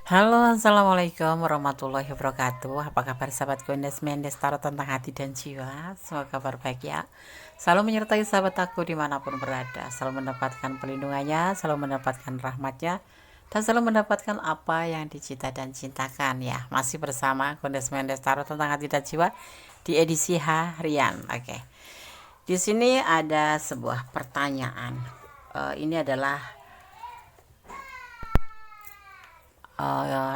Halo, assalamualaikum warahmatullahi wabarakatuh. Apa kabar sahabat Gondes Mendes Tarot tentang hati dan jiwa? Semoga kabar baik ya. Selalu menyertai sahabat aku dimanapun berada. Selalu mendapatkan pelindungannya, selalu mendapatkan rahmatnya, dan selalu mendapatkan apa yang dicita dan cintakan ya. Masih bersama Gondes Mendes Tarot tentang hati dan jiwa di edisi harian. Oke. Di sini ada sebuah pertanyaan. Ini adalah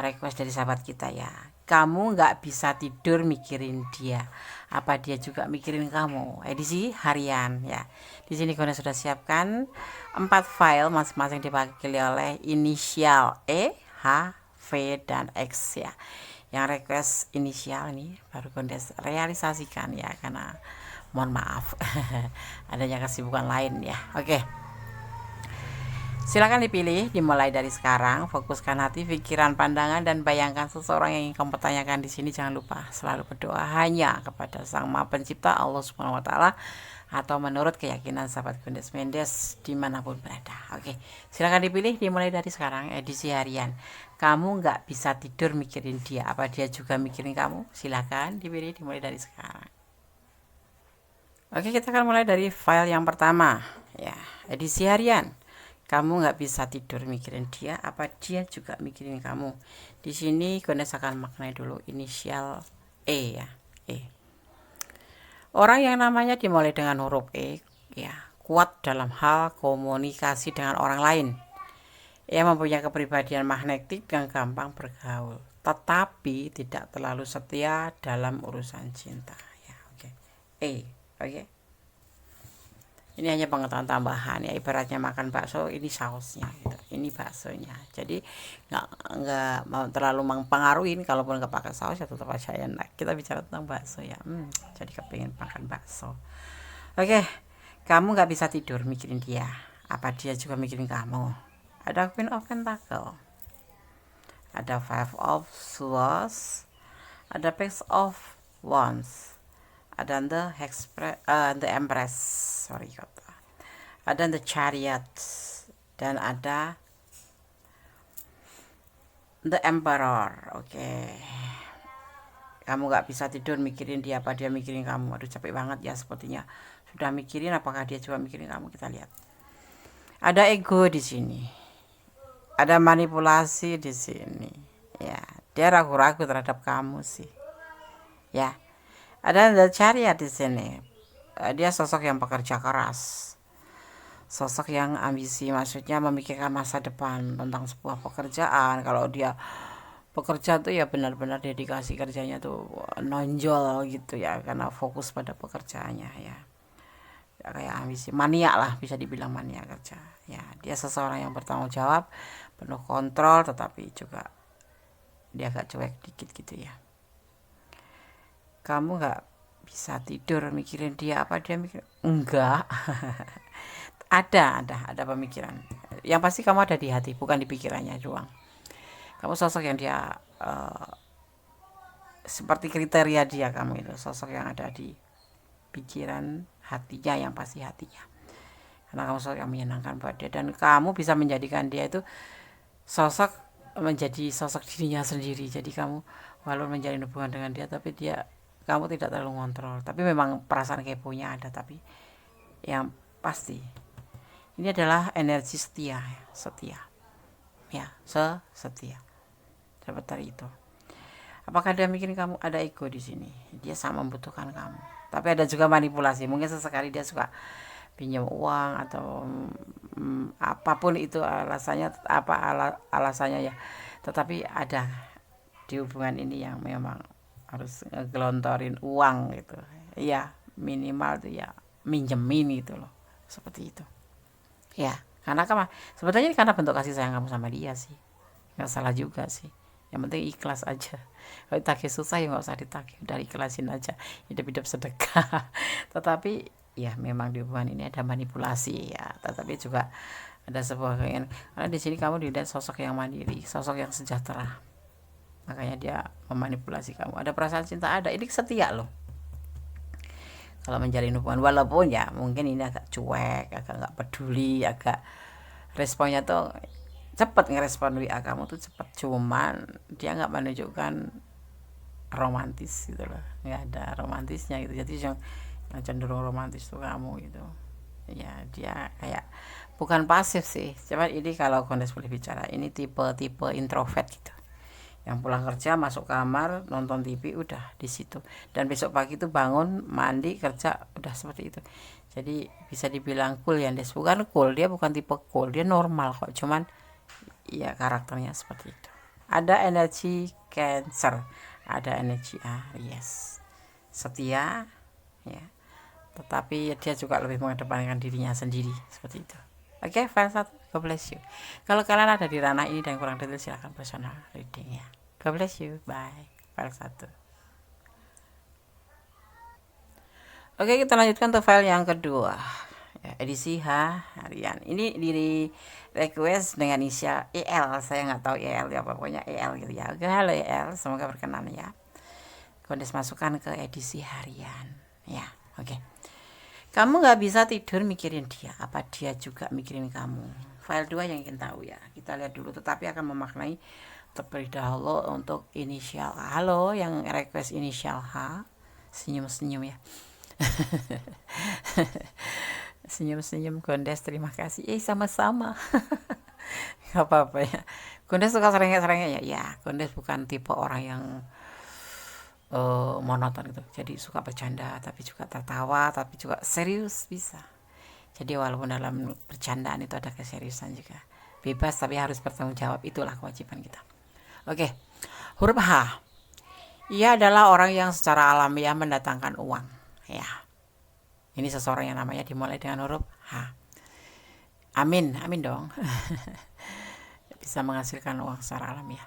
request dari sahabat kita ya. Kamu nggak bisa tidur mikirin dia, apa dia juga mikirin kamu? Edisi harian ya. Di sini Gona sudah siapkan 4 file masing-masing diwakili oleh inisial E, H, V, dan X ya. Yang request inisial ini baru Gondes realisasikan ya, karena mohon maaf adanya kesibukan lain ya. Oke. Silakan dipilih, dimulai dari sekarang. Fokuskan hati, pikiran, pandangan, dan bayangkan seseorang yang ingin kamu tanyakan di sini. Jangan lupa selalu berdoa hanya kepada Sang Maha Pencipta Allah Subhanahu Wa Taala atau menurut keyakinan sahabat Gondes Mendes dimanapun berada. Oke, silakan dipilih, dimulai dari sekarang. Edisi harian. Kamu nggak bisa tidur mikirin dia, apa dia juga mikirin kamu? Silakan dipilih, dimulai dari sekarang. Oke, kita akan mulai dari file yang pertama ya, edisi harian. Kamu nggak bisa tidur mikirin dia, apa dia juga mikirin kamu? Di sini Gondes akan maknai dulu inisial E ya, E. Orang yang namanya dimulai dengan huruf E ya, kuat dalam hal komunikasi dengan orang lain. Ia mempunyai kepribadian magnetik yang gampang bergaul, tetapi tidak terlalu setia dalam urusan cinta ya. Oke. E, oke. Ini hanya pengetahuan tambahan ya, ibaratnya makan bakso, ini sausnya gitu, ini baksonya. Jadi nggak mau terlalu mempengaruhi, kalaupun nggak pakai saus ya tetap aja enak. Kita bicara tentang bakso ya. Jadi kepingin makan bakso. Oke, kamu nggak bisa tidur mikirin dia, apa dia juga mikirin kamu? Ada Queen of Pentacle, ada Five of Swords, ada Page of Wands, ada the Empress, sorry kata, ada the Chariot, dan ada the Emperor. Oke. Kamu nggak bisa tidur mikirin dia, apa dia mikirin kamu? Aduh, capek banget ya sepertinya. Sudah mikirin, apakah dia juga mikirin kamu? Kita lihat. Ada ego di sini, ada manipulasi di sini ya. Dia ragu-ragu terhadap kamu sih ya. Ada the Chariot di sini. Dia sosok yang pekerja keras, sosok yang ambisi, maksudnya memikirkan masa depan tentang sebuah pekerjaan. Kalau dia bekerja tuh ya benar-benar dedikasi kerjanya tuh nonjol gitu ya, karena fokus pada pekerjaannya ya. Ya kayak ambisi, mania lah, bisa dibilang mania kerja ya. Dia seseorang yang bertanggung jawab, penuh kontrol, tetapi juga dia agak cuek dikit gitu ya. Kamu nggak bisa tidur mikirin dia, apa dia mikir? Enggak. ada pemikiran. Yang pasti kamu ada di hati, bukan di pikirannya doang. Kamu sosok yang dia seperti kriteria dia, kamu itu sosok yang ada di pikiran hatinya, yang pasti hatinya, karena kamu sosok yang menyenangkan buat dia, dan kamu bisa menjadikan dia itu sosok, menjadi sosok dirinya sendiri. Jadi kamu walaupun menjalin hubungan dengan dia, tapi kamu tidak terlalu ngontrol, tapi memang perasaan keponya ada. Tapi yang pasti ini adalah energi setia ya, setia dapat dari itu. Apakah dia mikirin kamu? Ada ego di sini, dia sangat membutuhkan kamu, tapi ada juga manipulasi. Mungkin sesekali dia suka pinjam uang atau apapun itu alasannya, alasannya ya, tetapi ada di hubungan ini yang memang harus ngegelontorin uang gitu ya, minimal tuh ya minjemin gitu loh, seperti itu ya. Karena sebetulnya karena bentuk kasih sayang kamu sama dia sih, nggak salah juga sih. Yang penting ikhlas aja. Kalau ditagih susah ya nggak usah ditagih, udah ikhlasin aja, hidup-hidup sedekah. Tetapi ya memang di hubungan ini ada manipulasi ya, tetapi juga ada sebuah keinginan. Karena di sini kamu dilihat sosok yang mandiri, sosok yang sejahtera, makanya dia memanipulasi kamu. Ada perasaan cinta, ada, ini setia loh kalau menjalin hubungan, walaupun ya mungkin ini agak cuek, agak nggak peduli, agak responnya tuh cepet ngerespon WA kamu tuh cepet, cuman dia nggak menunjukkan romantis gitu loh, nggak ada romantisnya gitu. Jadi yang cenderung romantis tuh kamu gitu ya. Dia kayak bukan pasif sih, cuman ini kalau Kondes boleh bicara, ini tipe-tipe introvert gitu, yang pulang kerja masuk kamar nonton TV udah di situ, dan besok pagi tuh bangun mandi kerja udah seperti itu. Jadi bisa dibilang cool ya Des, bukan cool, dia bukan tipe cool, dia normal kok, cuman ya karakternya seperti itu. Ada energi Cancer, ada energi Aries, setia ya, tetapi dia juga lebih mengedepankan dirinya sendiri seperti itu. Oke, file 1, God bless you. Kalau kalian ada di ranah ini dan kurang detail, silahkan personal reading ya. God bless you, bye. File 1. Oke, kita lanjutkan ke file yang kedua ya, edisi harian. Ini diri request dengan inisial EL, saya nggak tahu EL ya, pokoknya EL gitu ya. Oke, halo EL, semoga berkenan ya. Kondes masukkan ke edisi harian ya. Oke, kamu nggak bisa tidur mikirin dia, apa dia juga mikirin kamu? File 2 yang ingin tahu ya, kita lihat dulu, tetapi akan memaknai terlebih dahulu untuk inisial H. Halo yang request inisial H, senyum-senyum ya. Senyum-senyum Gondes, terima kasih. Sama-sama. Gak apa-apa ya. Gondes suka serengek-serengek ya. Ya, Gondes bukan tipe orang yang monoton gitu. Jadi suka bercanda, tapi juga tertawa, tapi juga serius bisa. Jadi walaupun dalam bercandaan itu ada keseriusan juga. Bebas tapi harus bertanggung jawab, itulah kewajiban kita. Oke, huruf H. Ia adalah orang yang secara alamiah mendatangkan uang. Ya, ini seseorang yang namanya dimulai dengan huruf H. Amin, amin dong. Bisa menghasilkan uang secara alamiah.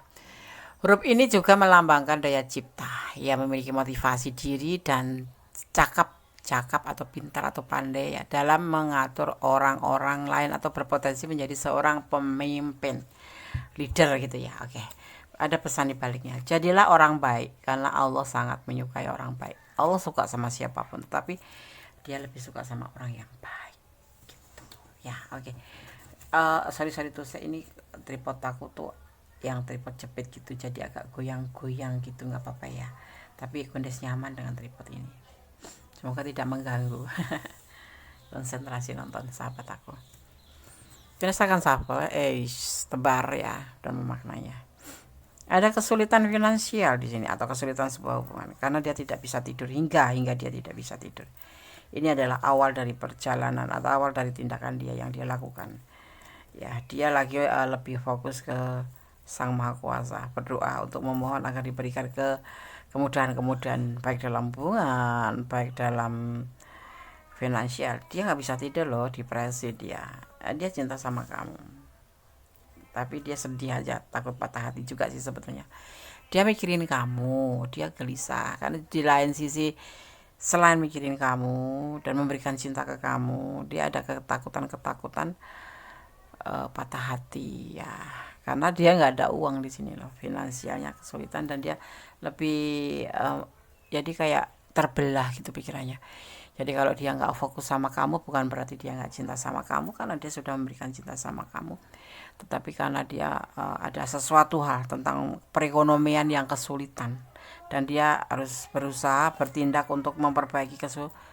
Huruf ini juga melambangkan daya cipta. Ia memiliki motivasi diri dan cakap atau pintar atau pandai ya dalam mengatur orang-orang lain atau berpotensi menjadi seorang pemimpin, leader gitu ya. Oke. Ada pesan di baliknya. Jadilah orang baik karena Allah sangat menyukai orang baik. Allah suka sama siapapun, tetapi dia lebih suka sama orang yang baik gitu ya. Oke. Sorry tuh, saya ini tripod aku tuh yang tripod jepit gitu, jadi agak goyang-goyang gitu, nggak apa-apa ya, tapi Kondes nyaman dengan tripod ini, semoga tidak mengganggu konsentrasi nonton sahabat aku. Kondes akan shuffle tebar ya dan memaknainya. Ada kesulitan finansial di sini atau kesulitan sebuah hubungan karena dia tidak bisa tidur hingga dia tidak bisa tidur. Ini adalah awal dari perjalanan atau awal dari tindakan dia yang dia lakukan. Ya, dia lagi lebih fokus ke Sang Maha Kuasa, berdoa untuk memohon agar diberikan kemudahan-kemudahan baik dalam hubungan, baik dalam finansial. Dia nggak bisa tidur loh, depresi dia. Dia cinta sama kamu, tapi dia sedih aja, takut patah hati juga sih sebetulnya. Dia mikirin kamu, dia gelisah karena di lain sisi selain mikirin kamu dan memberikan cinta ke kamu, dia ada ketakutan patah hati ya, karena dia nggak ada uang di sini loh, finansialnya kesulitan, dan dia lebih jadi kayak terbelah gitu pikirannya. Jadi kalau dia nggak fokus sama kamu bukan berarti dia nggak cinta sama kamu, karena dia sudah memberikan cinta sama kamu, tetapi karena dia ada sesuatu hal tentang perekonomian yang kesulitan dan dia harus berusaha bertindak untuk memperbaiki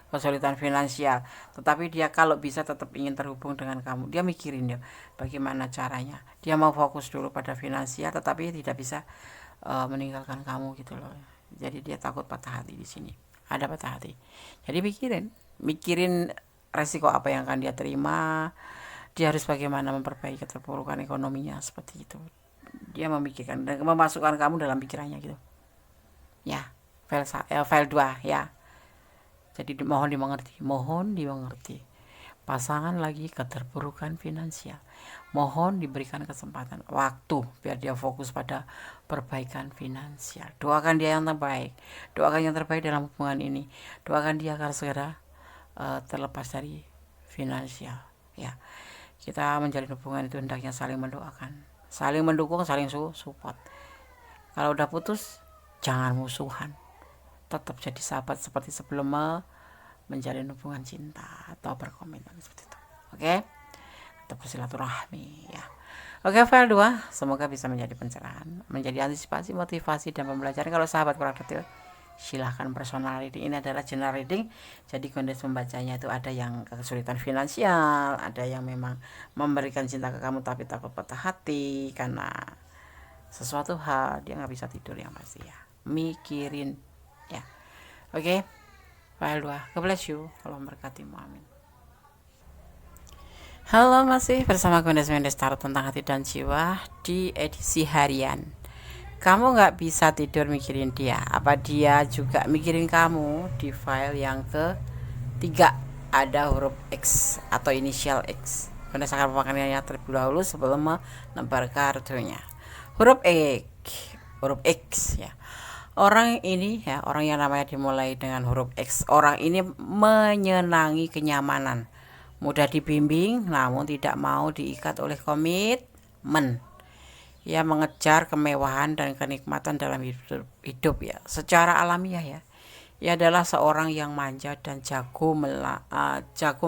kesulitan finansial, tetapi dia kalau bisa tetap ingin terhubung dengan kamu. Dia mikirin ya bagaimana caranya, dia mau fokus dulu pada finansial tetapi tidak bisa meninggalkan kamu gitu loh. Jadi dia takut patah hati di sini, ada patah hati. Jadi mikirin resiko apa yang akan dia terima, dia harus bagaimana memperbaiki keterpurukan ekonominya seperti itu. Dia memikirkan dan memasukkan kamu dalam pikirannya gitu ya. File 2 ya. Jadi mohon dimengerti. Pasangan lagi keterpurukan finansial, mohon diberikan kesempatan waktu biar dia fokus pada perbaikan finansial. Doakan dia yang terbaik, doakan yang terbaik dalam hubungan ini, doakan dia agar segera terlepas dari finansial ya. Kita menjalin hubungan itu hendaknya saling mendoakan, saling mendukung, saling support. Kalau udah putus jangan musuhan, tetap jadi sahabat seperti sebelum menjalin hubungan cinta atau berkomitmen seperti itu. Oke, tetap bersilaturahmi ya. Oke, file 2 semoga bisa menjadi pencerahan, menjadi antisipasi, motivasi, dan pembelajaran. Kalau sahabat kurang detail, silahkan personal reading. Ini adalah general reading, jadi kondisi membacanya itu ada yang kesulitan finansial, ada yang memang memberikan cinta ke kamu tapi takut patah hati karena sesuatu hal, dia nggak bisa tidur yang pasti ya, mikirin ya. Oke, file 2, God bless you, Allah memberkatimu, amin. Halo, masih bersama Gondes Mendes Tarot tentang hati dan jiwa di edisi harian. Kamu nggak bisa tidur mikirin dia, apa dia juga mikirin kamu? Di file yang ketiga ada huruf X atau inisial X. Gondes akan memakannya terlebih dahulu sebelum menebar kartunya. Huruf X ya. Orang ini ya, orang yang namanya dimulai dengan huruf X. Orang ini menyenangi kenyamanan, mudah dibimbing namun tidak mau diikat oleh komitmen. Ia mengejar kemewahan dan kenikmatan dalam hidup ya, secara alamiah ya. Ia adalah seorang yang manja dan jago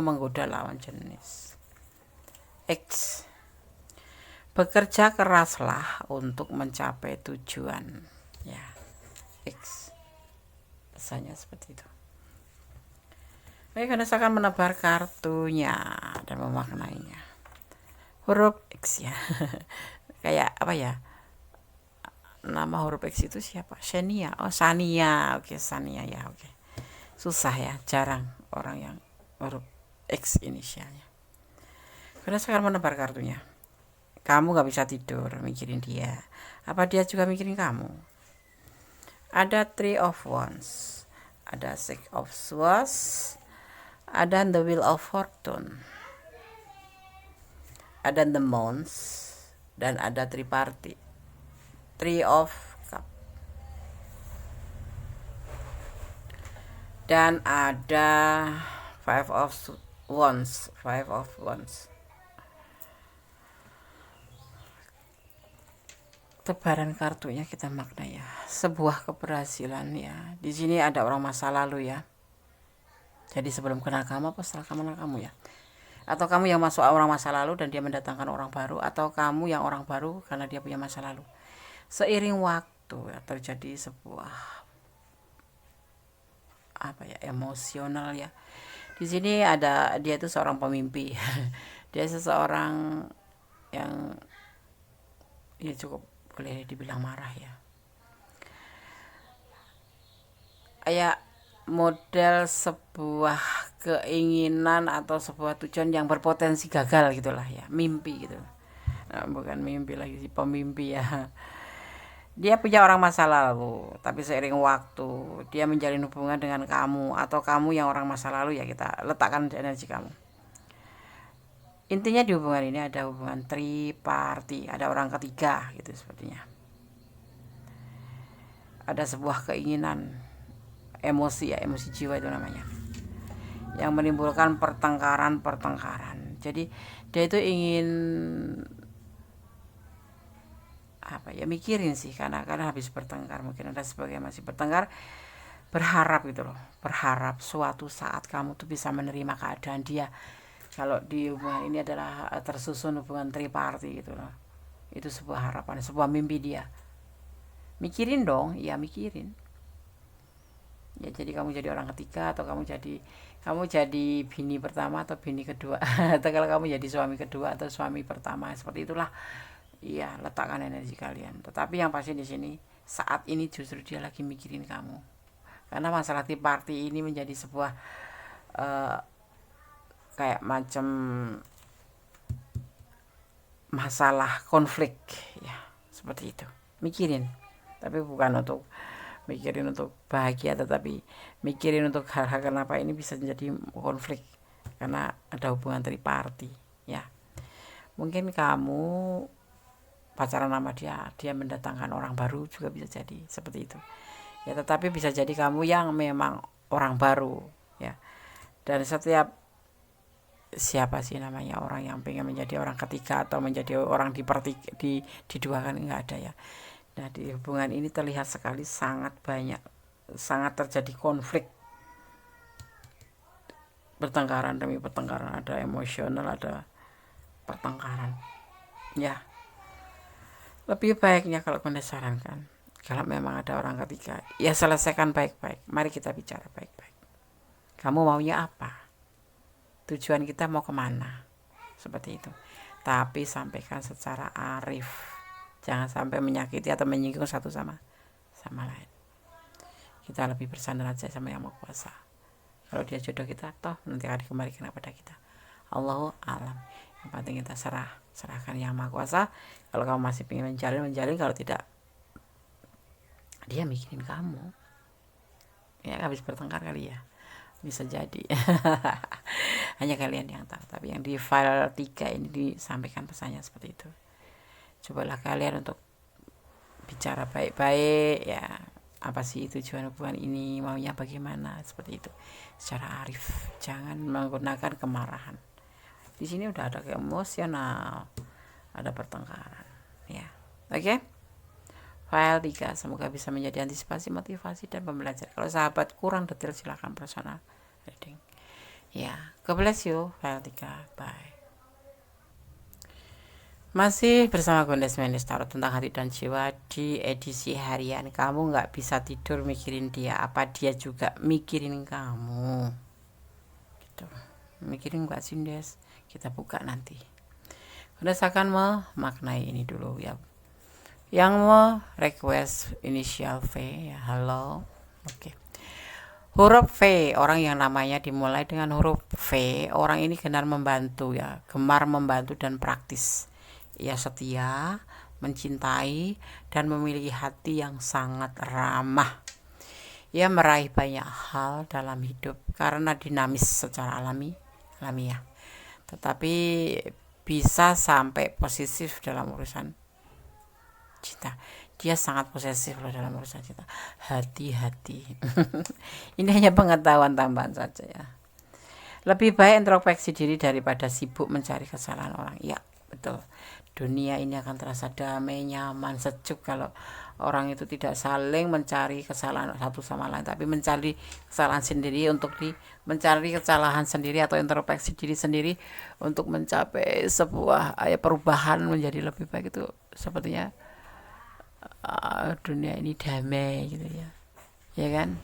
menggoda lawan jenis. X. Bekerja keraslah untuk mencapai tujuan ya. X. Pesannya seperti itu. Baik, Anda akan menebar kartunya dan memaknainya. Huruf X ya. Kayak apa ya? Nama huruf X itu siapa? Shania. Oh, Sania. Oke, Sania ya. Oke. Susah ya, jarang orang yang huruf X inisialnya. Anda akan menebar kartunya. Kamu gak bisa tidur mikirin dia. Apa dia juga mikirin kamu? Ada Three of Wands, ada Six of Swords, ada The Wheel of Fortune, ada The Moons, dan ada Triparty, Three of Cup, dan ada Five of Wands. Tebaran kartunya kita makna ya, sebuah keberhasilan ya. Di sini ada orang masa lalu ya. Jadi sebelum kenal kamu apa setelah kenal kamu ya? Atau kamu yang masuk orang masa lalu dan dia mendatangkan orang baru, atau kamu yang orang baru karena dia punya masa lalu. Seiring waktu ya, terjadi sebuah apa ya, emosional ya. Di sini ada dia itu seorang pemimpi. Dia seseorang yang ya cukup boleh dibilang marah ya. Kayak model sebuah keinginan atau sebuah tujuan yang berpotensi gagal gitulah ya, mimpi gitu. Nah, bukan mimpi lagi sih, pemimpi ya. Dia punya orang masa lalu, tapi seiring waktu dia menjalin hubungan dengan kamu, atau kamu yang orang masa lalu ya, kita letakkan energi kamu. Intinya di hubungan ini ada hubungan triparty, ada orang ketiga gitu sepertinya. Ada sebuah keinginan, emosi ya, emosi jiwa itu namanya, yang menimbulkan pertengkaran. Jadi dia itu ingin apa ya, mikirin sih, karena habis bertengkar, mungkin ada sebagai masih bertengkar, berharap gitu loh, berharap suatu saat kamu tuh bisa menerima keadaan dia. Kalau di hubungan ini adalah tersusun hubungan triparty gitu loh. Itu sebuah harapan, sebuah mimpi dia. Mikirin dong, iya mikirin. Ya, jadi kamu jadi orang ketiga, atau kamu jadi bini pertama atau bini kedua. Atau kalau kamu jadi suami kedua atau suami pertama, seperti itulah. Iya, letakkan energi kalian. Tetapi yang pasti di sini saat ini justru dia lagi mikirin kamu. Karena masalah triparty ini menjadi sebuah kayak macam masalah konflik ya, seperti itu. Mikirin, tapi bukan untuk mikirin untuk bahagia, tetapi mikirin untuk hal-hal kenapa ini bisa menjadi konflik, karena ada hubungan triparty ya. Mungkin kamu pacaran sama dia mendatangkan orang baru, juga bisa jadi seperti itu ya. Tetapi bisa jadi kamu yang memang orang baru ya. Dan setiap siapa sih namanya orang yang pengen menjadi orang ketiga atau menjadi orang diduakan, enggak ada ya. Nah, di hubungan ini terlihat sekali sangat terjadi konflik, pertengkaran demi pertengkaran, ada emosional, ada pertengkaran. Ya, lebih baiknya kalau Bunda sarankan, kalau memang ada orang ketiga, ya selesaikan baik-baik. Mari kita bicara baik-baik. Kamu maunya apa? Tujuan kita mau kemana? Seperti itu. Tapi sampaikan secara arif. Jangan sampai menyakiti atau menyinggung satu sama lain. Kita lebih bersandar aja sama Yang Maha Kuasa. Kalau dia jodoh kita, toh nanti akan dikembalikan kepada kita. Allahu alam. Yang penting kita serahkan Yang Maha Kuasa. Kalau kamu masih ingin menjalin, kalau tidak, dia mikirin kamu. Ya habis bertengkar kali ya, bisa jadi. Hanya kalian yang tahu. Tapi yang di file 3 ini disampaikan pesannya seperti itu. Cobalah kalian untuk bicara baik-baik ya. Apa sih tujuan hubungan ini, maunya bagaimana, seperti itu secara arif. Jangan menggunakan kemarahan. Di sini udah ada emosional, ada pertengkaran ya. Oke. File 3 semoga bisa menjadi antisipasi, motivasi, dan pembelajaran. Kalau sahabat kurang detail silahkan personal reading ya. God bless you. File 3. Bye. Masih bersama Gondes Menis Tarot tentang hati dan jiwa di edisi harian. Kamu gak bisa tidur mikirin dia, apa dia juga mikirin kamu gitu. Mikirin gak sih, Des? Kita buka nanti. Gondes akan memaknai ini dulu ya. Yang mau request inisial V ya, halo. Oke. Huruf V, orang yang namanya dimulai dengan huruf V, orang ini gemar membantu ya, gemar membantu dan praktis. Ia setia, mencintai, dan memiliki hati yang sangat ramah. Ia meraih banyak hal dalam hidup karena dinamis secara alamiah. Tetapi bisa sampai posesif dalam urusan cinta. Dia sangat posesif loh dalam urusan cinta. Hati-hati. Ini hanya pengetahuan tambahan saja ya. Lebih baik introspeksi diri daripada sibuk mencari kesalahan orang. Ya, betul. Dunia ini akan terasa damai, nyaman, sejuk kalau orang itu tidak saling mencari kesalahan satu sama lain, tapi mencari kesalahan sendiri mencari kesalahan sendiri atau introspeksi diri sendiri untuk mencapai sebuah perubahan menjadi lebih baik. Itu sepertinya dunia ini damai gitu ya. Ya kan?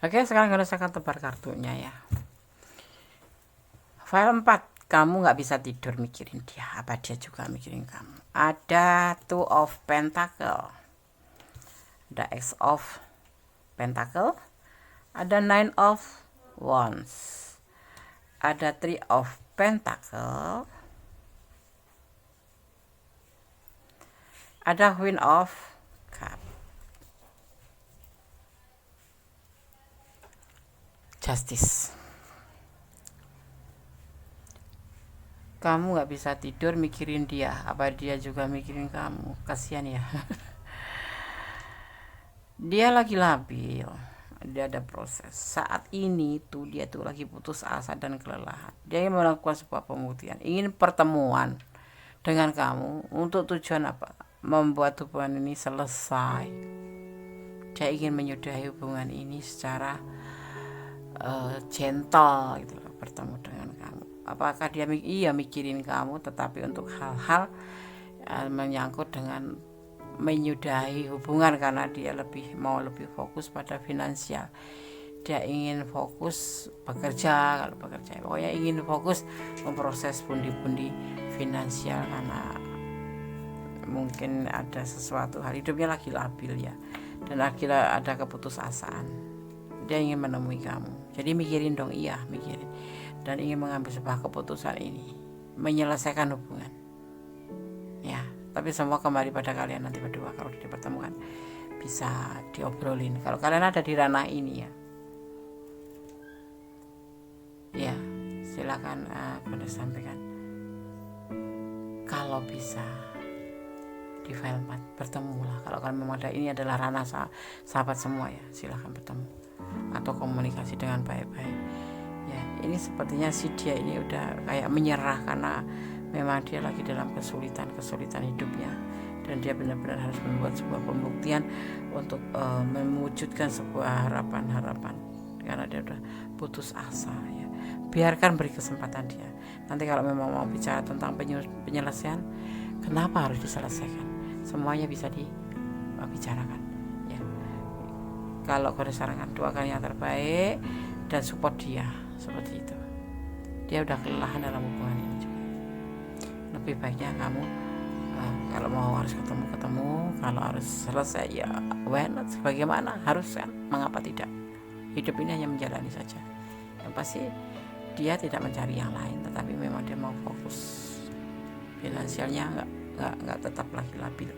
Oke, sekarang saya akan tebar kartunya ya. File 4. Kamu gak bisa tidur mikirin dia, apa dia juga mikirin kamu. Ada 2 of Pentacle, ada X of Pentacle, ada 9 of Wands, ada 3 of Pentacle, ada Queen of Cup, Justice. Kamu gak bisa tidur mikirin dia, apa dia juga mikirin kamu. Kasihan ya. Dia lagi labil, dia ada proses. Saat ini tuh dia tuh lagi putus asa dan kelelahan. Dia ingin melakukan sebuah pembuktian, ingin pertemuan dengan kamu. Untuk tujuan apa? Membuat hubungan ini selesai. Dia ingin menyudahi hubungan ini secara gentle gitu loh, bertemu dengan kamu. Apakah dia mikirin kamu, tetapi untuk hal-hal menyangkut dengan menyudahi hubungan karena dia lebih fokus pada finansial. Dia ingin fokus bekerja, kalau bekerja pokoknya ingin fokus memproses pundi-pundi finansial karena mungkin ada sesuatu hal hidupnya lagi labil ya, dan akhirnya ada keputusasaan. Dia ingin menemui kamu, jadi mikirin dong, mikirin, dan ingin mengambil sebuah keputusan ini, menyelesaikan hubungan ya. Tapi semua kembali pada kalian nanti berdua. Kalau dipertemukan bisa diobrolin kalau kalian ada di ranah ini ya, silakan pada sampaikan. Kalau bisa di file 4 bertemulah. Kalau kalian memang ada, ini adalah ranah sahabat semua ya, silakan bertemu atau komunikasi dengan baik-baik ya. Ini sepertinya si dia ini udah kayak menyerah karena memang dia lagi dalam kesulitan hidupnya, dan dia benar-benar harus membuat sebuah pembuktian untuk mewujudkan sebuah harapan karena dia udah putus asa ya. Biarkan, beri kesempatan dia, Nanti kalau memang mau bicara tentang penyelesaian, kenapa harus diselesaikan, semuanya bisa dibicarakan ya. Kalau kau sarankan, doakan yang terbaik dan support dia seperti itu. Dia udah kelelahan dalam hubungan ini juga. Lebih baiknya kamu kalau mau harus ketemu, kalau harus selesai ya when, sebagaimana harus kan, mengapa tidak. Hidup ini hanya menjalani saja. Yang pasti dia tidak mencari yang lain, tetapi memang dia mau fokus finansialnya nggak tetap lagi labil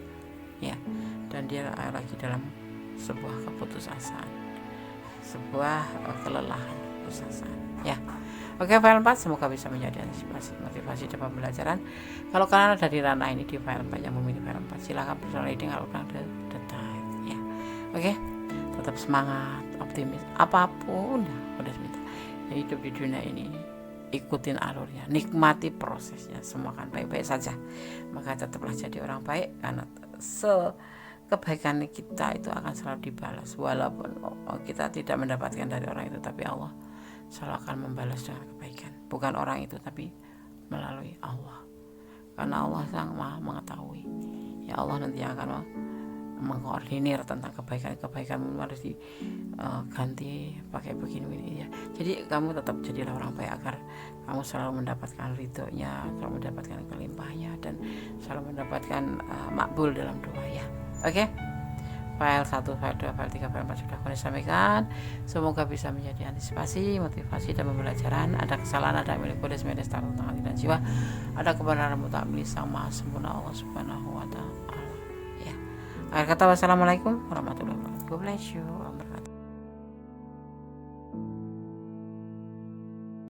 ya, dan dia lagi dalam sebuah keputusasaan, sebuah kelelahan keputusasaan ya. Oke, file 4 semoga bisa menjadi antisipasi, motivasi, dan pembelajaran. Kalau kalian ada di ranah ini di file 4 yang memilih file 4, silahkan personal reading kalau kurang detail ya. Oke, tetap semangat, optimis, apapun udah sebentar ya, hidup di dunia ini ikutin alurnya, nikmati prosesnya, semua akan baik-baik saja. Maka tetaplah jadi orang baik, karena kebaikan kita itu akan selalu dibalas, walaupun kita tidak mendapatkan dari orang itu, tapi Allah selalu akan membalas dengan kebaikan, bukan orang itu tapi melalui Allah, karena Allah Sang Maha mengetahui ya. Allah nanti akan mengkoordinir tentang kebaikan harus diganti pakai begini ya. Jadi kamu tetap jadilah orang baik agar kamu selalu mendapatkan ridhonya, selalu mendapatkan kelimpahannya, dan selalu mendapatkan makbul dalam doa ya. Oke, file 1, file 2, file 3, file 4 sudah aku sampaikan. Semoga bisa menjadi antisipasi, motivasi, dan pembelajaran. Ada kesalahan, ada milik kodes medis tentang hati dan jiwa, ada kebenaran mutlak milik Sang Maha Sempurna Allah Subhanahu wa Ta'ala ya. Akhir kata, wassalamualaikum warahmatullahi wabarakatuh. God bless you.